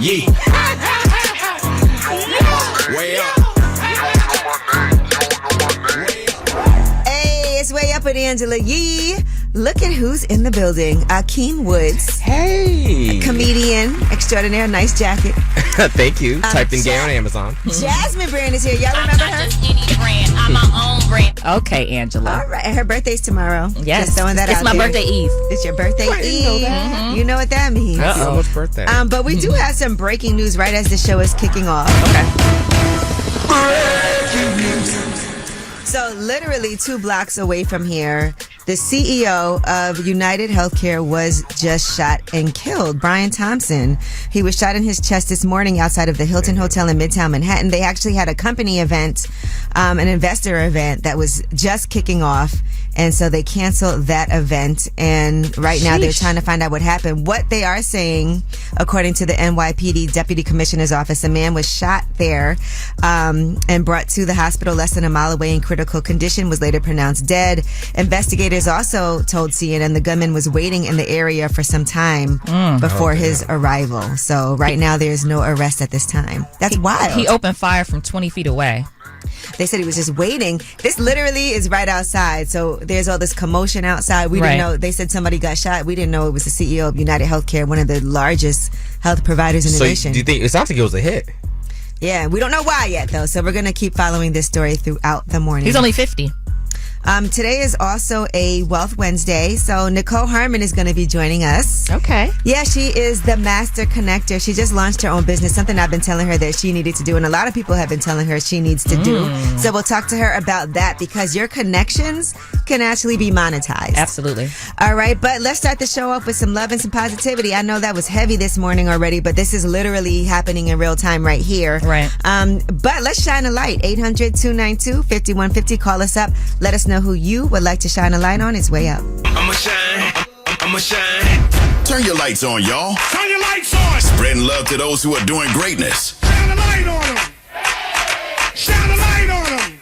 Yeah. Way up. Hey, it's Way Up with Angela Yee. Look at who's in the building. Akeem Woods. Hey. Comedian extraordinaire. Nice jacket. Thank you. Typed in gay on Amazon. Jasmine Brand is here. Y'all remember her? I'm not just any brand. I'm my own brand. Okay, Angela. All right. Her birthday's tomorrow. Yes. Just throwing that It's out my there. birthday eve. It's your birthday I didn't know eve. that. Mm-hmm. You know what that means. Uh-oh. Which birthday? But we do have some breaking news right as the show is kicking off. Okay. So literally 2 blocks away from here, the CEO of United Healthcare was just shot and killed. Brian Thompson. He was shot in his chest this morning outside of the Hilton Hotel in Midtown Manhattan. They actually had a company event, an investor event that was just kicking off. And so they canceled that event. And right now they're trying to find out what happened. What they are saying, according to the NYPD Deputy Commissioner's Office, a man was shot there and brought to the hospital less than a mile away in critical condition, was later pronounced dead. Investigators also told CNN the gunman was waiting in the area for some time before his arrival. So right now there's no arrest at this time. That's wild. He opened fire from 20 feet away. They said he was just waiting. This literally is right outside. So there's all this commotion outside. We didn't know. They said somebody got shot. We didn't know it was the CEO of United Healthcare, one of the largest health providers in the nation. Do you think it sounds like it was a hit? Yeah, we don't know why yet, though. So we're going to keep following this story throughout the morning. He's only 50. Today is also a Wealth Wednesday, so Nichole Harmon is going to be joining us. Okay. Yeah, she is the master connector. She just launched her own business, something I've been telling her that she needed to do, and a lot of people have been telling her she needs to do. So we'll talk to her about that because your connections can actually be monetized. Absolutely. All right, but let's start the show off with some love and some positivity. I know that was heavy this morning already, but this is literally happening in real time right here. Right. But let's shine a light. 800-292-5150. Call us up. Let us know who you would like to shine a light on. It's Way Up. I'ma shine. I'ma shine. Turn your lights on, y'all. Turn your lights on. Spreading love to those who are doing greatness. Shine a light on them. Shine a light on them.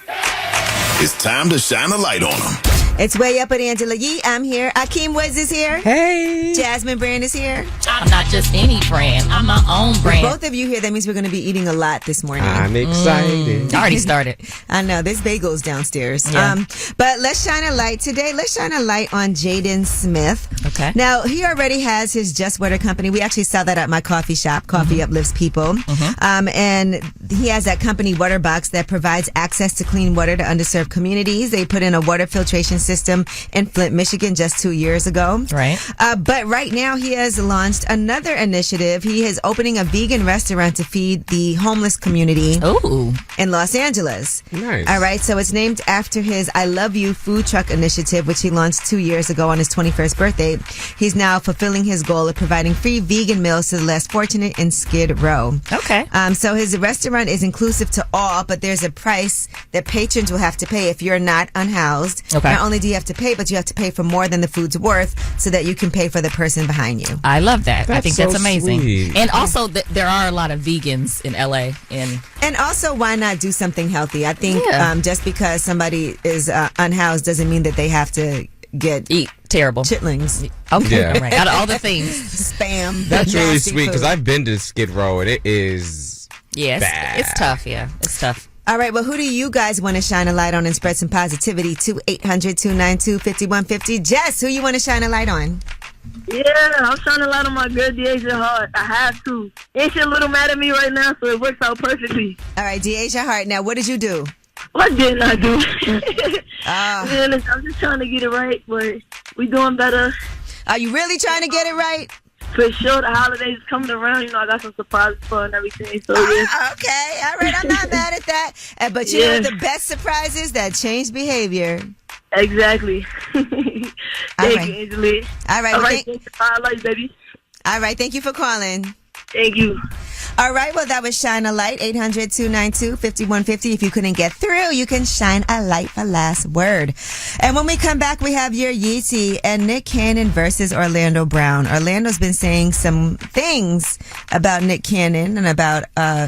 It's time to shine a light on them. It's Way Up with Angela Yee. I'm here. Akeem Woods is here. Hey. Jasmine Brand is here. I'm not just any brand. I'm my own brand. Both of you here, that means we're going to be eating a lot this morning. I'm excited. Already started. I know. There's bagels downstairs. Yeah. But let's shine a light today. Let's shine a light on Jaden Smith. Okay. Now, he already has his Just Water company. We actually sell that at my coffee shop. Coffee uplifts people. And he has that company, Waterbox, that provides access to clean water to underserved communities. They put in a water filtration system in Flint, Michigan just 2 years ago. Right. But right now he has launched another initiative. He is opening a vegan restaurant to feed the homeless community Ooh. in Los Angeles. Nice. All right. So it's named after his I Love You food truck initiative, which he launched 2 years ago on his 21st birthday. He's now fulfilling his goal of providing free vegan meals to the less fortunate in Skid Row. Okay. So his restaurant is inclusive to all, but there's a price that patrons will have to pay if you're not unhoused. Okay. Not only do you have to pay, but you have to pay for more than the food's worth so that you can pay for the person behind you. I love that. I That's think so that's amazing. sweet. And also, there are a lot of vegans in LA. And also, why not do something healthy? I think just because somebody is unhoused doesn't mean that they have to eat terrible chitlings. Okay. Yeah. Right. Out of all the things. Spam. That's really nasty sweet because food. I've been to Skid Row and it is Yes. bad. It's tough. Yeah. It's tough. All right, well, who do you guys want to shine a light on and spread some positivity to? 800-292-5150. Jess, who you want to shine a light on? Yeah, I'm trying to light on my girl, Deasia Hart. I have to. And she's a little mad at me right now, so it works out perfectly. All right, Deasia Hart. Now, what did you do? What didn't I do? Ah. Man, I'm just trying to get it right, but we doing better. Are you really trying to get it right? For sure, the holidays coming around. You know, I got some surprises for her and everything. So, yeah. Okay, all right. I'm not mad at that. But you know what the best surprise is? That changed behavior. Exactly. Thank right. you, Angela. All right. All well, right, I love you, baby. All right. Thank you for calling. Thank you. All right. Well, that was Shine a Light. 800-292-5150. If you couldn't get through, you can shine a light for last word. And when we come back, we have your Yeezy and Nick Cannon versus Orlando Brown. Orlando's been saying some things about Nick Cannon and about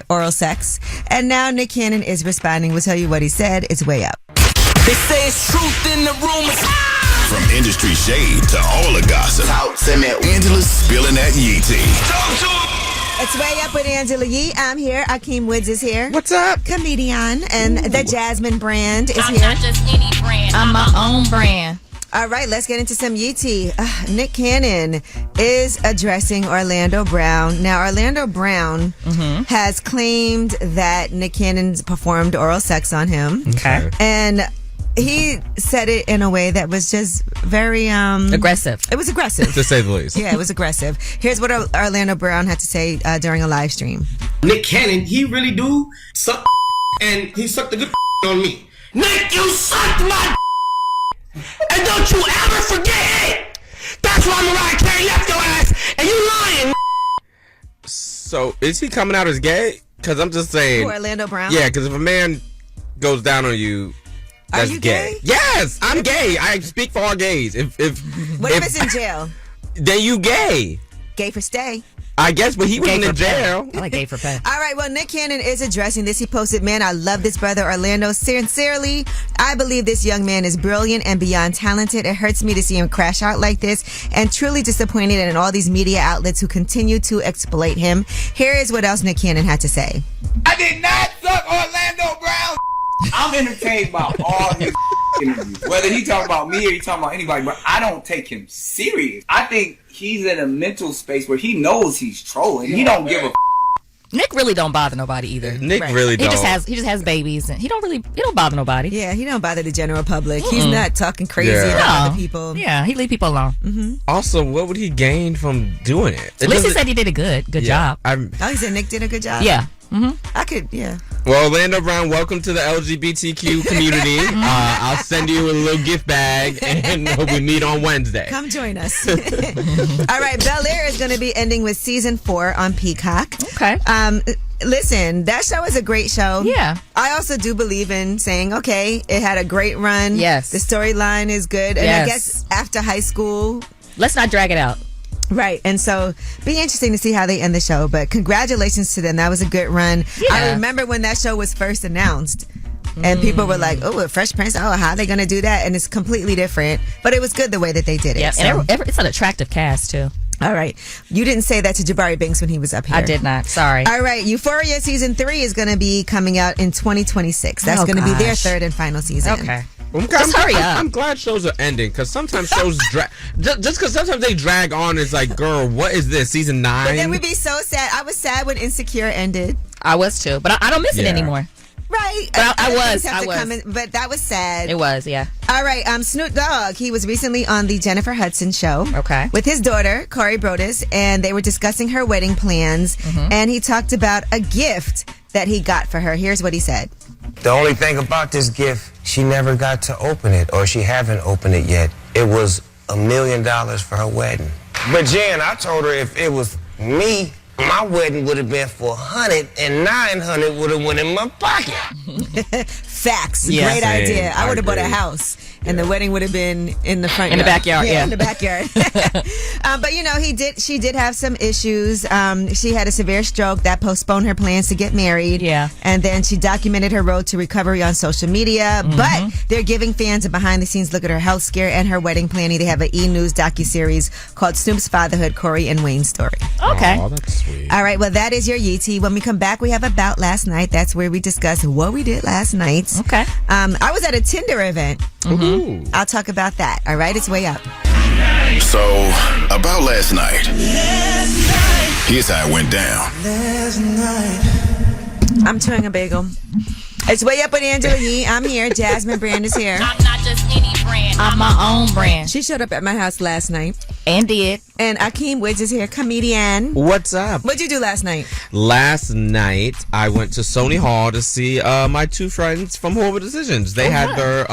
oral sex. And now Nick Cannon is responding. We'll tell you what he said. It's Way Up. They say it's truth in the rumors. From industry shade to all the gossip. Talk to me. Angela's spilling that yee tea. Talk to 'em. It's Way Up with Angela Yee. I'm here. Akeem Woods is here. What's up? Comedian. And the Jasmine brand is I'm here. not just any brand. I'm my own brand. All right, let's get into some Yee tea. Nick Cannon is addressing Orlando Brown. Now, Orlando Brown has claimed that Nick Cannon performed oral sex on him. Okay. And he said it in a way that was just very Aggressive. It was aggressive. To say the least. Yeah, it was aggressive. Here's what Orlando Brown had to say during a live stream. Nick Cannon, he really do suck and he sucked a good on me. Nick, you sucked my and don't you ever forget it. That's why Mariah Carey left your ass and you lying. So, is he coming out as gay? Because I'm just saying. Who, Orlando Brown? Yeah, because if a man goes down on you, that's you gay? Yes, I'm gay. I speak for all gays. What if it's in jail? Then you gay. Gay for stay. I guess, but he wasn't in jail. I like gay for pay. All right, well, Nick Cannon is addressing this. He posted, "Man, I love this brother, Orlando. Sincerely, I believe this young man is brilliant and beyond talented. It hurts me to see him crash out like this and truly disappointed in all these media outlets who continue to exploit him." Here is what else Nick Cannon had to say. I did not suck Orlando Brown. I'm entertained by all his interviews. Whether he talking about me or he talking about anybody, but I don't take him serious. I think he's in a mental space where he knows he's trolling. He don't give a Nick really don't bother nobody either. Nick really He don't. just has babies and he don't bother nobody. Yeah, he don't bother the general public. He's not talking crazy Yeah. about No. other people. Yeah, he leave people alone. Also, what would he gain from doing it? At least he said he did a good job. Oh, he said Nick did a good job? Yeah. I could, yeah. Well, Orlando Brown, welcome to the LGBTQ community. I'll send you a little gift bag, and we meet on Wednesday. Come join us. All right, Bel Air is going to be ending with season 4 on Peacock. Okay. Listen, that show is a great show. Yeah. I also do believe in saying, okay, it had a great run. Yes. The storyline is good. And I Yes. guess after high school. Let's not drag it out. Right. And so be interesting to see how they end the show. But congratulations to them. That was a good run. Yeah. I remember when that show was first announced. And people were like, oh, a Fresh Prince. Oh, how are they going to do that? And it's completely different. But it was good the way that they did it. Yeah. So. And it's an attractive cast too. All right. You didn't say that to Jabari Banks when he was up here. I did not. Sorry. All right. Euphoria season 3 is going to be coming out in 2026. That's Oh, going to be their gosh. 3rd and final season. Okay. Just hurry up. I'm glad shows are ending because sometimes shows drag. Just because sometimes they drag on. It's like, girl, what is this? Season 9? But then we'd be so sad. I was sad when Insecure ended. I was too, but I don't miss it Yeah. anymore. Right. But I Other was, things have I to was. come in, but that was sad. It was, yeah. All right. Snoop Dogg, he was recently on the Jennifer Hudson show. Okay. With his daughter, Corey Brodus, and they were discussing her wedding plans. And he talked about a gift that he got for her. Here's what he said. The only thing about this gift, she never got to open it, or she haven't opened it yet. It was $1 million for her wedding. But Jen, I told her if it was me, my wedding would have been for 100 and 900 would have went in my pocket. Facts. Yeah. Great Same. idea. I would have bought a agree. house. And the wedding would have been in the front In the yard. backyard, yeah. In the backyard. But you know, she did have some issues. She had a severe stroke that postponed her plans to get married. Yeah. And then she documented her road to recovery on social media. But they're giving fans a behind the scenes look at her health scare and her wedding planning. They have an E-News docuseries called Snoop's Fatherhood, Corey and Wayne's Story. Okay. Oh, that's sweet. All right, well, that is your Yee tea. When we come back, we have About Last Night. That's where we discuss what we did last night. Okay. I was at a Tinder event. Ooh. I'll talk about that. All right, it's Way Up. So, about last night. Here's how it went down. I'm chewing a bagel. It's Way Up with Angela Yee. I'm here. Jasmine Brand is here. I'm not just any brand. I'm my own brand. She showed up at my house last night. And did. And Akeem Woods is here, comedian. What's up? What'd you do last night? Last night, I went to Sony Hall to see my two friends from Horrible Decisions. They had their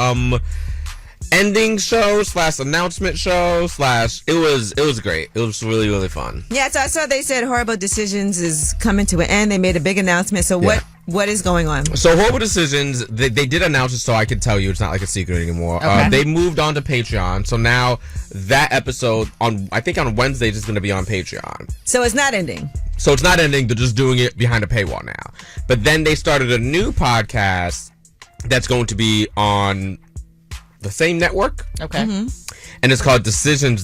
ending show / announcement show / it was great. It was really, really fun. Yeah, so I saw they said Horrible Decisions is coming to an end. They made a big announcement. So what is going on? So Horrible Decisions, they did announce it, so I could tell you it's not like a secret anymore. Okay. They moved on to Patreon, so now that episode I think on Wednesdays is going to be on Patreon. So it's not ending. So it's not ending. They're just doing it behind a paywall now. But then they started a new podcast that's going to be on the same network. Okay. And it's called Decisions.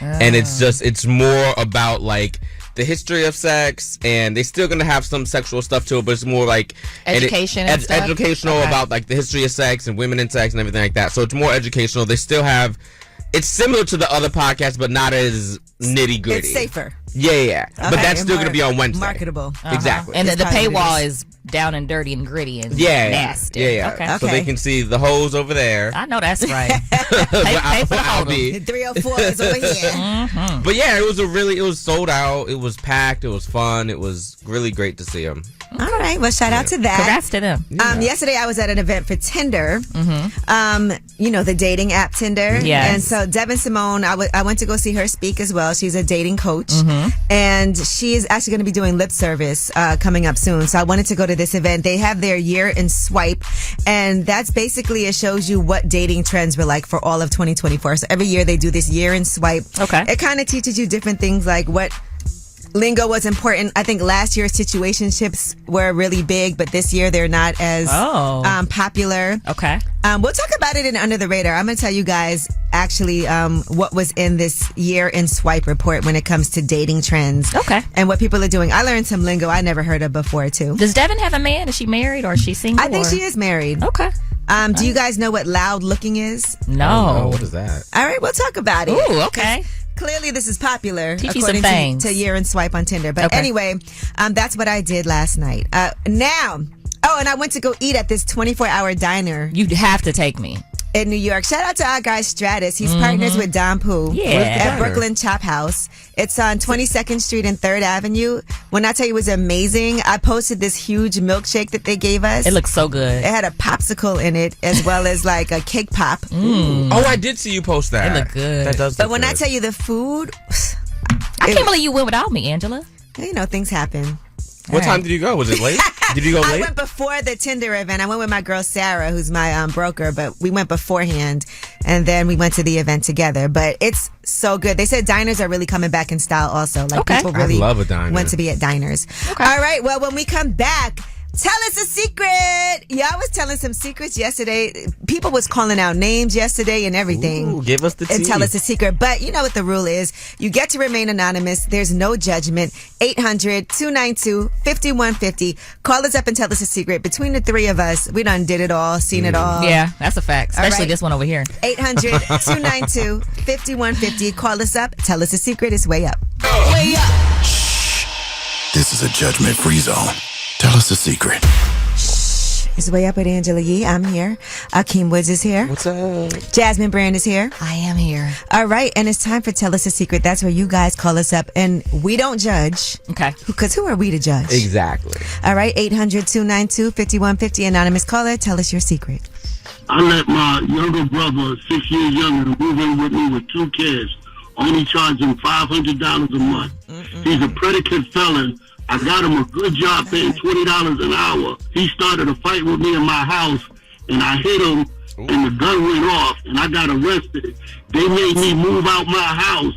And it's more about like the history of sex, and they're still gonna have some sexual stuff to it, but it's more like Education and stuff? educational about like the history of sex and women in sex and everything like that. So it's more educational. They still have. It's similar to the other podcasts, but not as nitty gritty. It's safer. Yeah. But that's still going to be on Wednesday. Marketable. Exactly. And the paywall is down and dirty and gritty and nasty. Yeah. Okay. So they can see the hoes over there. I know that's right. pay for the I'll be. 304 is over here. But yeah, it was sold out. It was packed. It was fun. It was really great to see them. All right. Well, shout out to that. Congrats to them. Yesterday, I was at an event for Tinder. You know, the dating app Tinder. Yes. And so Devin Simone, I went to go see her speak as well. She's a dating coach. And she is actually going to be doing lip service coming up soon. So I wanted to go to this event. They have their year in swipe. And that's basically, it shows you what dating trends were like for all of 2024. So every year they do this year in swipe. Okay. It kind of teaches you different things like what lingo was important. I think last year's situationships were really big, but this year they're not as popular. Okay. We'll talk about it in Under the Radar. I'm going to tell you guys actually what was in this year in swipe report when it comes to dating trends. Okay. And what people are doing. I learned some lingo I never heard of before too. Does Devin have a man? Is she married or is she single? I think she is married. Okay. Do you guys know what loud looking is? No. What is that? All right, we'll talk about it. Ooh, okay. Clearly, this is popular Teach you some according things. to year and swipe on Tinder. But anyway, that's what I did last night. And I went to go eat at this 24-hour diner. You'd have to take me. In New York. Shout out to our guy Stratus. He's partners with Don Pooh at Brooklyn Chop House. It's on 22nd Street and 3rd Avenue. When I tell you it was amazing, I posted this huge milkshake that they gave us. It looks so good. It had a popsicle in it as well as like a cake pop. Oh, I did see you post that. It looked good. That does. But when I tell you the food, I can't believe you went without me, Angela. You know, things happen. What time did you go? Was it late? Did you go late? I went before the Tinder event. I went with my girl Sarah, who's my broker, but we went beforehand, and then we went to the event together. But it's so good. They said diners are really coming back in style also. Like people really I love a diner. went to be at diners. Okay. All right, well, when we come back, tell us a secret. Y'all was telling some secrets yesterday. People was calling out names yesterday and everything. Ooh, give us the tea. And tell us a secret. But you know what the rule is. You get to remain anonymous. There's no judgment. 800-292-5150. Call us up and tell us a secret. Between the three of us, we done did it all, seen it all. Yeah, that's a fact. Especially right. this one over here. 800-292-5150. Call us up. Tell us a secret. It's way up. Way up. Shh. This is a judgment-free zone. Tell us a secret. It's way up with Angela Yee. I'm here. Akeem Woods is here. What's up? Jasmine Brand is here. I am here. All right, and it's time for Tell Us a Secret. That's where you guys call us up, and we don't judge. Okay. Because who are we to judge? Exactly. All right, 800-292-5150. Anonymous caller, tell us your secret. I let my younger brother, 6 years younger, move in with me with 2 kids. Only charge him $500 a month. He's a predicate felon. I got him a good job paying $20 an hour. He started a fight with me in my house, and I hit him, and the gun went off, and I got arrested. They made me move out my house,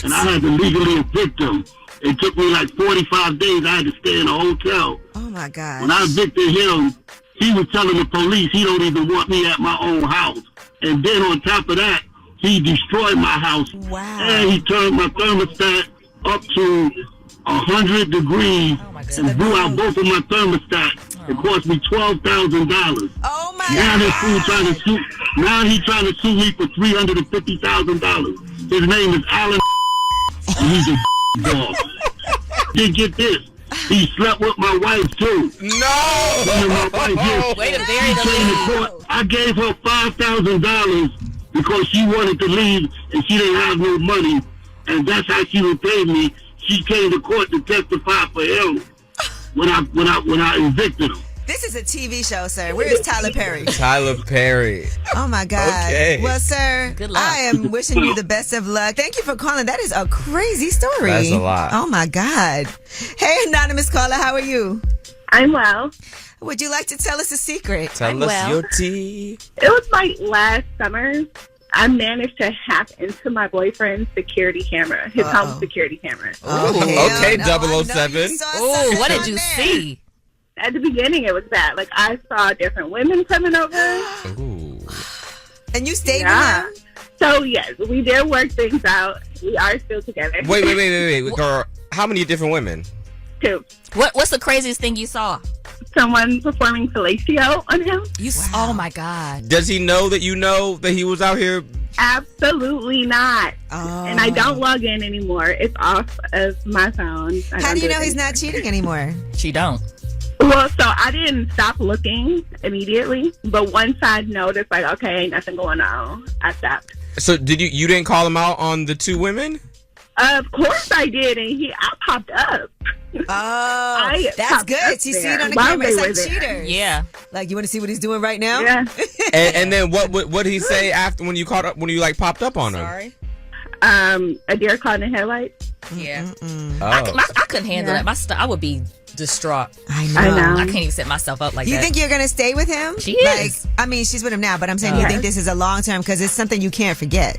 and I had to legally evict him. It took me like 45 days. I had to stay in a hotel. Oh, my God. When I evicted him, he was telling the police he don't even want me at my own house. And then on top of that, he destroyed my house. Wow. And he turned my thermostat up to 100 degrees and blew out both of my thermostats. It cost me $12,000. Oh my now God! This fool trying to sue. Now he's trying to sue me for $350,000. His name is Alan. And he's a dog. Then get this. He slept with my wife too. No! My wife, Way to bury the lead. I gave her $5,000 because she wanted to leave and she didn't have no money, and that's how she repaid me. She came to court to testify for him when I evicted him. This is a TV show, sir. Where is Tyler Perry? Tyler Perry. Oh, my God. Okay. Well, sir, Good luck. I am wishing you the best of luck. Thank you for calling. That is a crazy story. That's a lot. Oh, my God. Hey, anonymous caller, how are you? I'm well. Would you like to tell us a secret? Tell us your tea. It was like last summer. I managed to hack into my boyfriend's security camera, his home security camera. Okay, no, 007. Ooh, what did you see? At the beginning, it was bad. Like, I saw different women coming over. Ooh. And you stayed with him? So, yes, we did work things out. We are still together. Wait, girl. How many different women? 2. What's the craziest thing you saw? Someone performing fellatio on him. Oh my God. Does he know that you know that he was out here? Absolutely not. Oh. And I don't log in anymore. It's off of my phone. How do you know he's not cheating anymore? She don't. Well, so I didn't stop looking immediately, but once I noticed, like, okay, ain't nothing going on, I stopped. So did you didn't call him out on the 2 women? Of course I did, and I popped up. Oh, that's good. You see it on the camera. It's like cheaters. Yeah. Like, you want to see what he's doing right now? Yeah. and then what did he say after when you caught up when you like popped up on him? Sorry. A deer caught in the headlights. Yeah. Oh. I couldn't handle that. I would be distraught. I know. I can't even set myself up like that. You think you're going to stay with him? She is. Like, I mean, she's with him now, but I'm saying you think this is a long term because it's something you can't forget.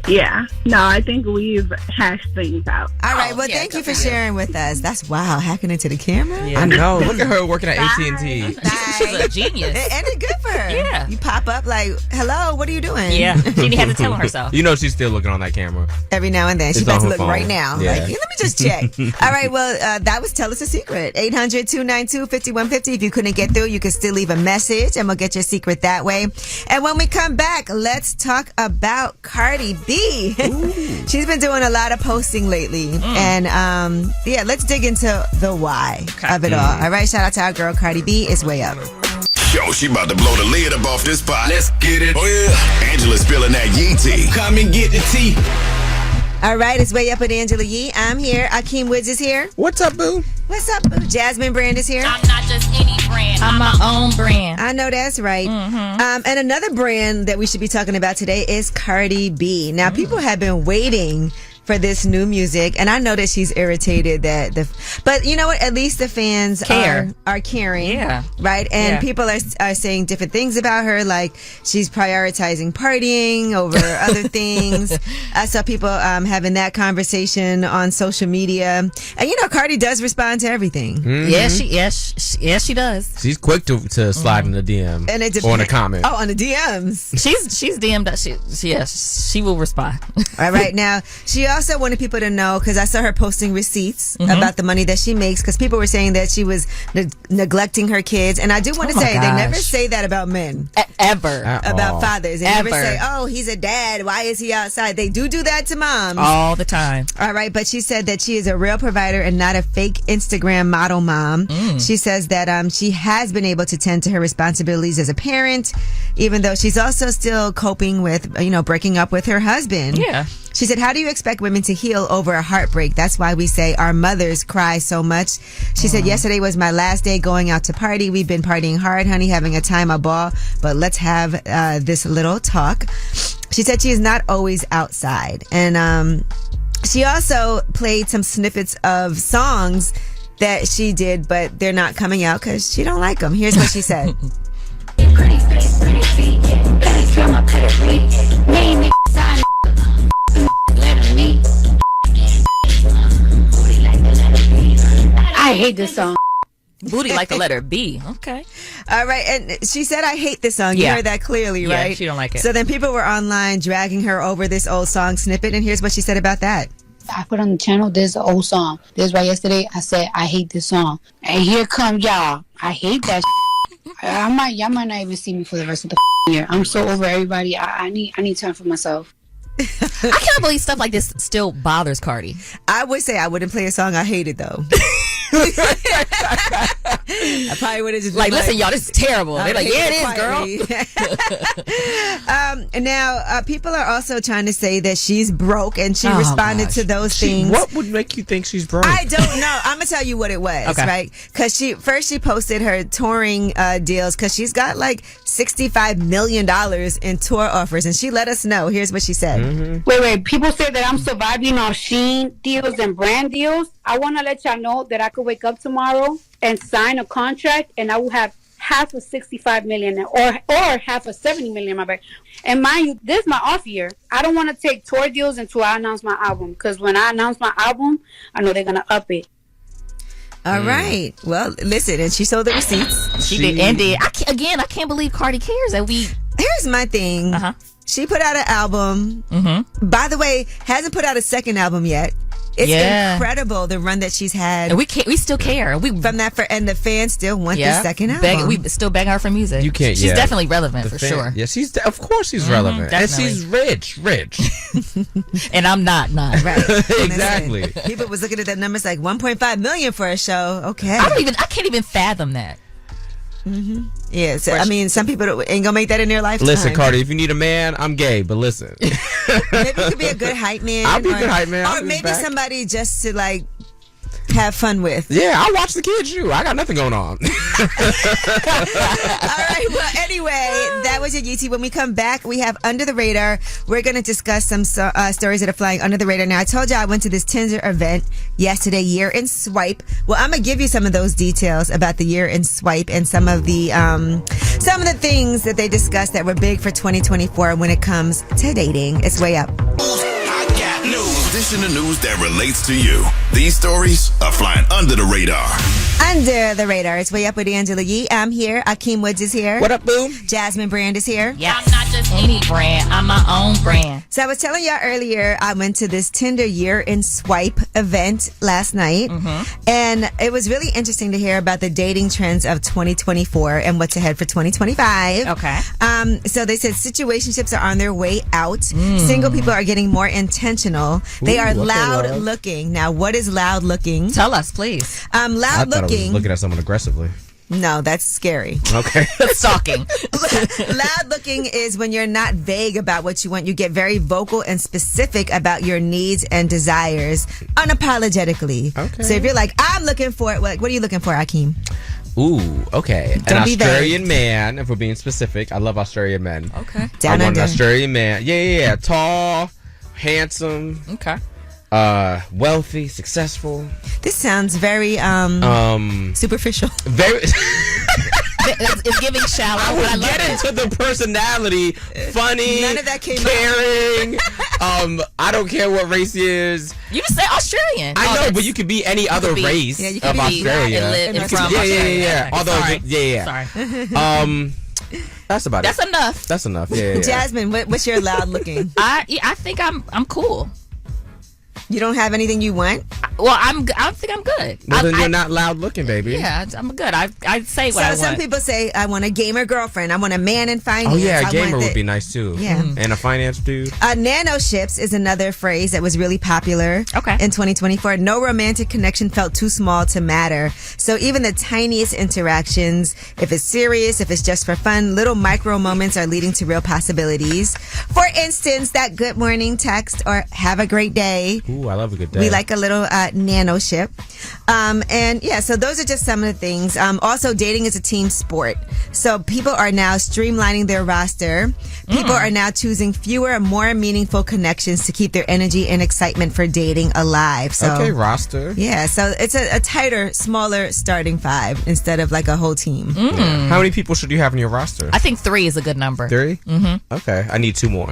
Yeah. No, I think we've hashed things out. All right. Well, thank you for sharing with us. That's wow, hacking into the camera. Yeah. I know. Look at her working at AT&T. She's a genius. And it's good for her. Yeah. You pop up like, hello, what are you doing? Yeah. She didn't have to tell herself. You know she's still looking on that camera. Every now and then. She's about to look right now. Yeah. Like, let me just check. All right. Well, that was Tell Us a Secret. 800-292-5150. If you couldn't get through, you can still leave a message and we'll get your secret that way. And when we come back, let's talk about Cardi B. She's been doing a lot of posting lately. And let's dig into the why of it all. All right. Shout out to our girl Cardi B. It's way up. Yo, she about to blow the lid up off this pot. Let's get it. Oh, yeah. Angela's spilling that yee tea. Come and get the tea. All right, it's way up with Angela Yee. I'm here. Akeem Woods is here. What's up, boo? What's up, boo? Jasmine Brand is here. I'm not just any brand. I'm my own brand. I know that's right. And another brand that we should be talking about today is Cardi B. Now, people have been waiting for this new music, and I know that she's irritated but you know what? At least the fans are caring, right? And people are saying different things about her, like she's prioritizing partying over other things. I saw people having that conversation on social media, and you know, Cardi does respond to everything. Yes, she does. She's quick to slide in the DM and it or in a comment. Oh, on the DMs. She's DM'd that she will respond. All right, now she also wanted people to know, because I saw her posting receipts about the money that she makes, because people were saying that she was neglecting her kids, and I do want to say they never say that about men ever about fathers. They ever never say, oh, he's a dad, why is he outside? They do that to moms all the time. All right, but she said that she is a real provider and not a fake Instagram model mom. She says that she has been able to tend to her responsibilities as a parent, even though she's also still coping with breaking up with her husband. She said, how do you expect women to heal over a heartbreak? That's why we say our mothers cry so much. She said, yesterday was my last day going out to party. We've been partying hard, honey, having a time, a ball. But let's have this little talk. She said she is not always outside. And she also played some snippets of songs that she did, but they're not coming out because she don't like them. Here's what she said. Pretty face, pretty feet, please feel my pedigree. Name me, sign I hate this song. Booty like the letter B. Okay. All right. And she said, I hate this song. You heard that clearly, right? Yeah, she don't like it. So then people were online dragging her over this old song snippet. And here's what she said about that. I put on the channel, there's an old song. This right yesterday, I said, I hate this song. And here comes y'all. I hate that y'all might not even see me for the rest of the year. I'm so over everybody. I need time for myself. I can't believe stuff like this still bothers Cardi. I would say I wouldn't play a song I hated, though. I probably would have just like, listen, y'all, this is terrible. They're like, yeah, it is, girl. Now, people are also trying to say that she's broke, and she responded to those things. What would make you think she's broke? I don't know. I'm gonna tell you what it was, right? Because she posted her touring deals, because she's got like $65 million in tour offers, and she let us know. Here's what she said. Wait. People say that I'm surviving off Shein deals and brand deals. I want to let y'all know that I could wake up tomorrow and sign a contract, and I will have half of 65 million or half of 70 million in my bank. And mind you, this is my off year. I don't want to take tour deals until I announce my album, because when I announce my album, I know they're gonna up it. All right. Well, listen, and she sold the receipts. She did. And did. I can't believe Cardi cares that we. Here's my thing. She put out an album. By the way, hasn't put out a second album yet. It's incredible the run that she's had. And we still care. And the fans still want the second album. We still beg her for music. You can't. She's definitely relevant for sure. Yeah, of course she's relevant, definitely. and she's rich. And I'm not. Right. Exactly. Listen, people was looking at that numbers like 1.5 million for a show. Okay. I can't even fathom that. Mm-hmm. Yeah, so, I mean, some people ain't gonna make that in their lifetime. Listen, Cardi, if you need a man, I'm gay, but listen. Maybe you could be a good hype man. I'll be a good hype man. Or maybe somebody just to like have fun with. Yeah, I'll watch the kids shoot. I got nothing going on. All right, well, anyway, that was your UT. When we come back, we have Under the Radar. We're going to discuss some stories that are flying under the radar. Now, I told you I went to this Tinder event yesterday, Year in Swipe. Well, I'm going to give you some of those details about the Year in Swipe and some of the things that they discussed that were big for 2024 when it comes to dating. It's way up. This in the news that relates to you. These stories are flying under the radar. Under the radar. It's way up with Angela Yee. I'm here. Akeem Woods is here. What up, boo? Jasmine Brand is here. Yeah, I'm not just any brand. I'm my own brand. So I was telling y'all earlier, I went to this Tinder Year in Swipe event last night. And it was really interesting to hear about the dating trends of 2024 and what's ahead for 2025. Okay. So they said situationships are on their way out. Single people are getting more intentional. They are loud looking. Now, what is loud looking? Tell us, please. Loud I thought I looking. was looking at someone aggressively. No, that's scary. Okay. Stalking. Loud looking is when you're not vague about what you want. You get very vocal and specific about your needs and desires unapologetically. Okay. So if you're like, I'm looking for it, what are you looking for, Akeem? Ooh, okay. Don't An be Australian man, if we're being specific. I love Australian men. Okay. Down I want under. an Australian man. Yeah. Tall, handsome. Okay. Wealthy, successful. This sounds very superficial. Very. It's giving shallow. I would get into the personality. Funny. None of that came caring. I don't care what race he is. You just say Australian. I know, but you could be any other race Yeah, you of could be Australia. Yeah. Although, Sorry. yeah. Sorry. That's about That's it. enough. That's enough. Yeah. Jasmine, what's your loud looking? I think I'm cool. You don't have anything you want? Well, I think I'm good. Well, then you're not loud looking, baby. Yeah, I'm good. I say what I want. So some people say, I want a gamer girlfriend. I want a man in finance. Oh yeah, a I gamer want would be nice too. Yeah. And a finance dude. Nanoships is another phrase that was really popular in 2024. No romantic connection felt too small to matter. So even the tiniest interactions, if it's serious, if it's just for fun, little micro moments are leading to real possibilities. For instance, that good morning text or have a great day. Ooh, I love a good day. We like a little nano ship. And yeah, so those are just some of the things. Also, dating is a team sport. So people are now streamlining their roster. People are now choosing fewer, more meaningful connections to keep their energy and excitement for dating alive. So, okay, roster. Yeah, so it's a tighter, smaller starting five instead of like a whole team. Yeah. How many people should you have in your roster? I think 3 is a good number. 3? Mm-hmm. Okay, I need 2 more.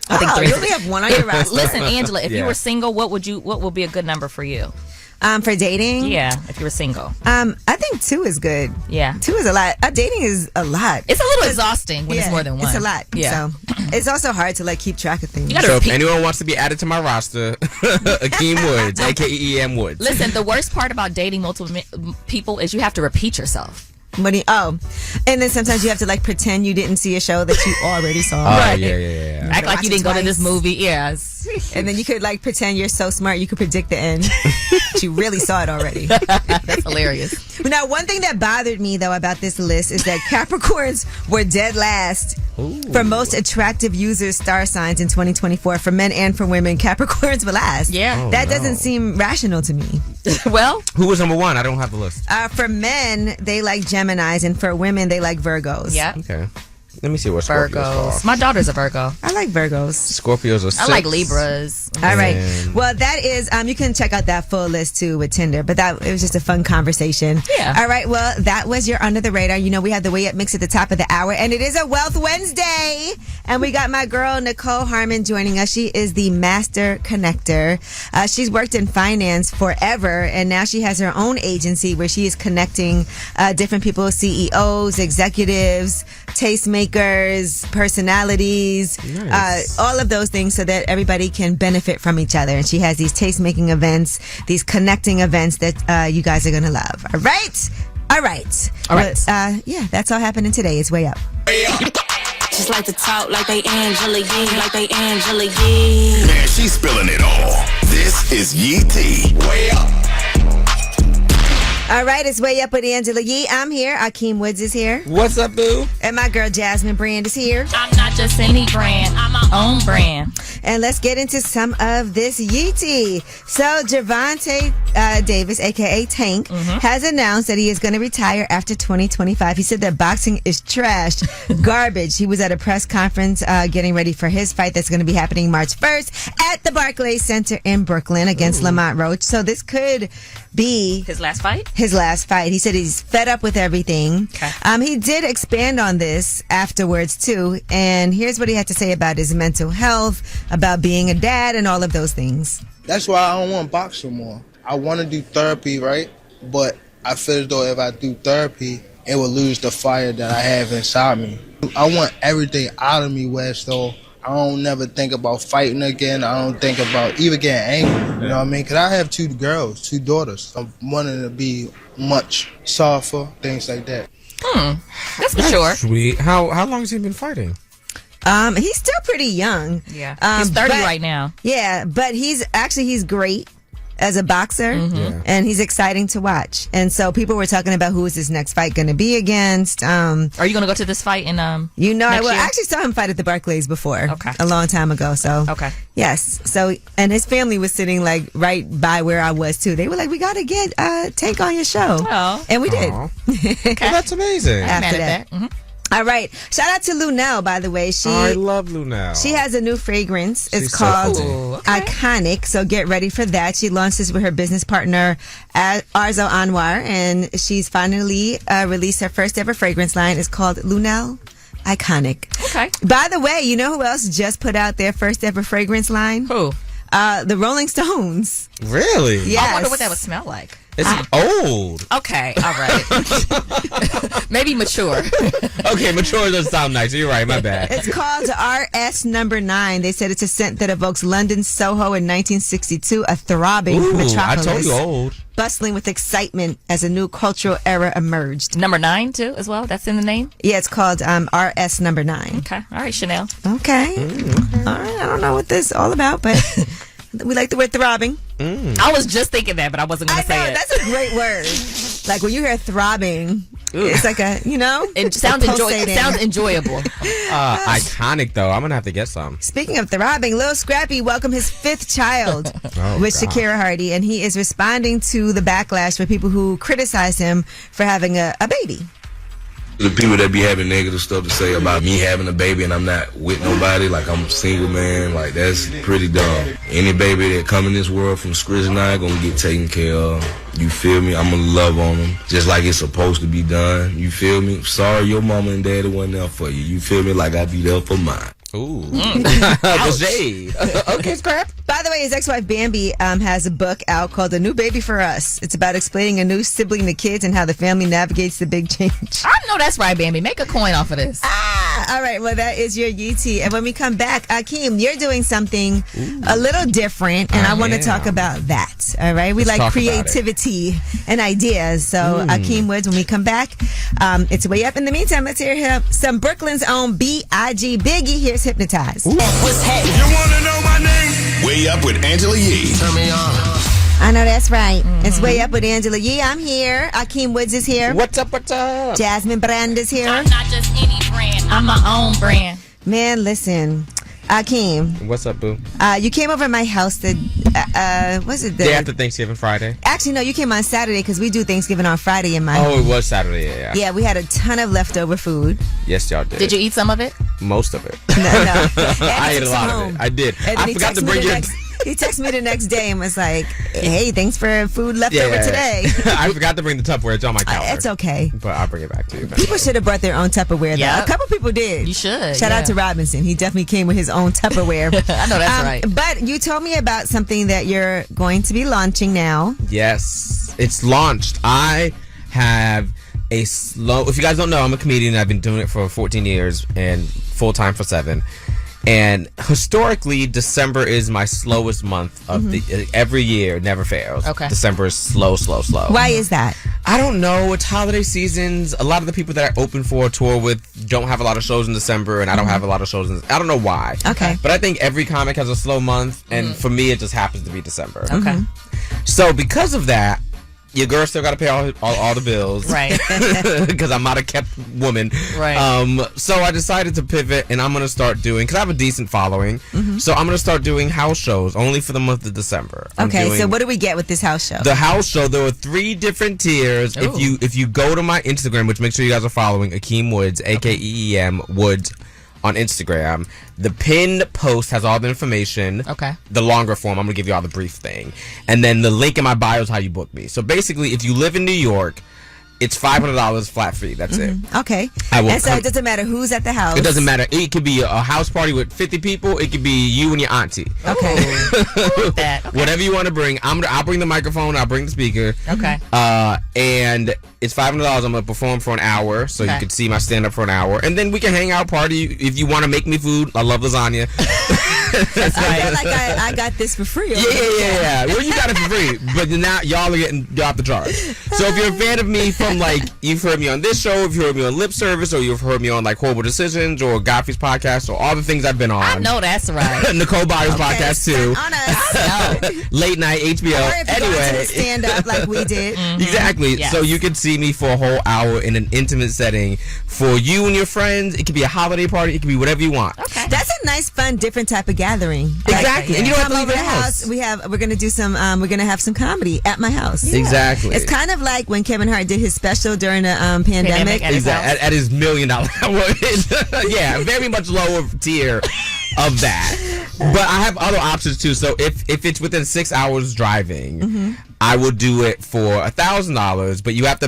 I think 3. You only have 1 on your roster. Listen, Angela, if you Yeah. were single, what would be a good number for you? For dating? Yeah, if you were single. I think 2 is good. Yeah. 2 is a lot. Dating is a lot. It's a little exhausting when it's more than one. It's a lot. Yeah. So it's also hard to like keep track of things. So if anyone wants to be added to my roster, Akeem Woods, aka EM Woods. Listen, the worst part about dating multiple people is you have to repeat yourself. And then sometimes you have to like pretend you didn't see a show that you already saw. Right. Yeah. Act like you didn't go to this movie. Yeah. And then you could like pretend you're so smart you could predict the end. But you really saw it already. That's hilarious. Now, one thing that bothered me though about this list is that Capricorns were dead last for most attractive users star signs in 2024. For men and for women, Capricorns were last. Yeah. That doesn't seem rational to me. Well, who was number 1? I don't have the list. For men, they like Geminis, and for women, they like Virgos. Yeah. Okay. Let me see what Scorpios Virgos. are. My daughter's a Virgo. I like Virgos. Scorpios are 6. I like Libras. All right. Well, that is, you can check out that full list too with Tinder, but it was just a fun conversation. Yeah. All right. Well, that was your Under the Radar. You know, we have the Way Up Mix at the top of the hour, and it is a Wealth Wednesday. And we got my girl, Nichole Harmon, joining us. She is the master connector. She's worked in finance forever, and now she has her own agency where she is connecting different people, CEOs, executives, tastemakers, tastemakers, personalities, all of those things so that everybody can benefit from each other. And she has these taste-making events, these connecting events that you guys are going to love. All right? All right. Yeah, that's all happening today. It's Way Up. Just like to talk like they Angela Yee, like they Angela Yee. Man, she's spilling it all. This is Yee T. Way Up. All right, it's Way Up with Angela Yee. I'm here. Akeem Woods is here. What's up, boo? And my girl Jasmine Brand is here. I'm not just any brand. I'm my own brand. And let's get into some of this Yee Tea. So Gervonta Davis, a.k.a. Tank, has announced that he is going to retire after 2025. He said that boxing is trash, garbage. He was at a press conference getting ready for his fight that's going to be happening March 1st at the Barclays Center in Brooklyn against Lamont Roach. So this could be his last fight? His last fight. He said he's fed up with everything. Okay. He did expand on this afterwards, too. And here's what he had to say about his mental health, about being a dad, and all of those things. That's why I don't want to box no more. I want to do therapy, right? But I feel as though if I do therapy, it will lose the fire that I have inside me. I want everything out of me, Wes, so I don't never think about fighting again. I don't think about even getting angry, you know what I mean? Because I have 2 girls, 2 daughters. I'm wanting to be much softer, things like that. That's mature. Sweet. How long has he been fighting? He's still pretty young. Yeah. He's 30 right now. Yeah, but he's great as a boxer, and he's exciting to watch. And so people were talking about who is his next fight going to be against. Are you going to go to this fight in I actually saw him fight at the Barclays before, a long time ago. So yes, so and his family was sitting like right by where I was too. They were like, "We got to get Tank on your show," and we did. Well, that's amazing. After that. All right. Shout out to Lunel, by the way. I love Lunel. She has a new fragrance. It's called Iconic. So get ready for that. She launched this with her business partner, Arzo Anwar, and she's finally released her first ever fragrance line. It's called Lunel Iconic. Okay. By the way, you know who else just put out their first ever fragrance line? Who? The Rolling Stones. Really? Yes. I wonder what that would smell like. It's old. Okay, all right. Maybe mature. Okay, mature doesn't sound nice. You're right, my bad. It's called RS number 9. They said it's a scent that evokes London's Soho in 1962, a throbbing metropolis. I told you old. Bustling with excitement as a new cultural era emerged. Number 9 too, as well. That's in the name. Yeah, it's called RS number 9. Okay, all right, Chanel. Okay. All right. I don't know what this is all about, but we like the word throbbing. I was just thinking that, but I wasn't going to say it. That's a great word. Like when you hear throbbing, it's like it sounds enjoyable. Iconic though. I'm gonna have to get some. Speaking of throbbing, Lil Scrappy welcomed his 5th child with Shakira Hardy, and he is responding to the backlash for people who criticize him for having a baby. The people that be having negative stuff to say about me having a baby and I'm not with nobody, like I'm a single man, like that's pretty dumb. Any baby that come in this world from scratch and I gonna get taken care of. You feel me? I'm gonna love on them just like it's supposed to be done. You feel me? Sorry your mama and daddy wasn't there for you. You feel me? Like I be there for mine. Ooh. The shade. Okay, Scrap. By the way, his ex-wife Bambi has a book out called A New Baby for Us. It's about explaining a new sibling to kids and how the family navigates the big change. I know that's right, Bambi. Make a coin off of this. All right. Well, that is your Yee Tea. And when we come back, Akeem, you're doing something a little different, and I want to talk about that. All right. We like creativity and ideas. So, Akeem Woods, when we come back, it's Way Up. In the meantime, let's hear some Brooklyn's own B.I.G. Biggie. Here's Hypnotized. What's happening? You want to know my name? Way Up with Angela Yee. Turn me on. I know that's right. It's Way Up with Angela Yee. I'm here. Akeem Woods is here. What's up? What's up? Jasmine Brand is here. I'm not just any brand. I'm my own brand. Man, listen. Akeem. What's up, boo? You came over to my house the day after Thanksgiving Friday. Actually, no, you came on Saturday because we do Thanksgiving on Friday in my home. home. It was Saturday, yeah. Yeah, we had a ton of leftover food. Yes, y'all did. Did you eat some of it? Most of it. No. I ate a lot of it. I did. I forgot to bring you. He texted me the next day and was like, "Hey, thanks for food left over today." I forgot to bring the Tupperware. It's on my counter. It's okay. But I'll bring it back to you. People should have brought their own Tupperware, though. A couple people did. You should. Shout out to Robinson. He definitely came with his own Tupperware. I know that's right. But you told me about something that you're going to be launching now. Yes. It's launched. I have a slow. If you guys don't know, I'm a comedian. I've been doing it for 14 years and full time for 7. And historically, December is my slowest month of the every year. Never fails. Okay. December is slow. Why is that? I don't know. It's holiday seasons. A lot of the people that I open for or tour with don't have a lot of shows in December, and I don't have a lot of shows. I don't know why. Okay. But I think every comic has a slow month, and for me, it just happens to be December. Okay. So because of that, your girl still got to pay all the bills. Right. Because I'm not a kept woman. Right. So I decided to pivot, and I'm going to start doing, because I have a decent following, so I'm going to start doing house shows only for the month of December. Okay, so what do we get with this house show? The house show, there are 3 different tiers. Ooh. If you go to my Instagram, which make sure you guys are following, Akeem Woods, A-K-E-E-M, Woods, on Instagram, the pinned post has all the information. Okay. The longer form, I'm gonna give you all the brief thing, and then the link in my bio is how you book me. So basically, if you live in New York, it's $500 flat fee. That's it. Okay. And so it doesn't matter who's at the house. It doesn't matter. It could be a house party with 50 people. It could be you and your auntie. Okay. Whatever you want to bring. I'll bring the microphone. I'll bring the speaker. Okay. And it's $500. I'm gonna perform for an hour, so you can see my stand up for an hour, and then we can hang out, party. If you want to make me food, I love lasagna. That's right. I feel like I got this for free. Yeah. Well, you got it for free, but now y'all are getting off the charge. So if you're a fan of me from like you've heard me on this show, if you heard me on Lip Service, or you've heard me on like Horrible Decisions or Godfrey's podcast, or all the things I've been on. I know that's right. Nichole Barrios podcast too. On us. Late night HBO. Or if you Anyway, stand up like we did. Exactly. Yes. So you can see me for a whole hour in an intimate setting for you and your friends. It could be a holiday party. It could be whatever you want. Okay. That's a nice, fun, different type of gathering. Exactly. And you don't have to Come leave over the the house. We're gonna do some. We're gonna have some comedy at my house. Exactly. It's kind of like when Kevin Hart did his special during the pandemic. Exactly. At his $1 million. Yeah, very much lower tier of that. But I have other options too. So if it's within 6 hours driving, I will do it for $1,000. But you have to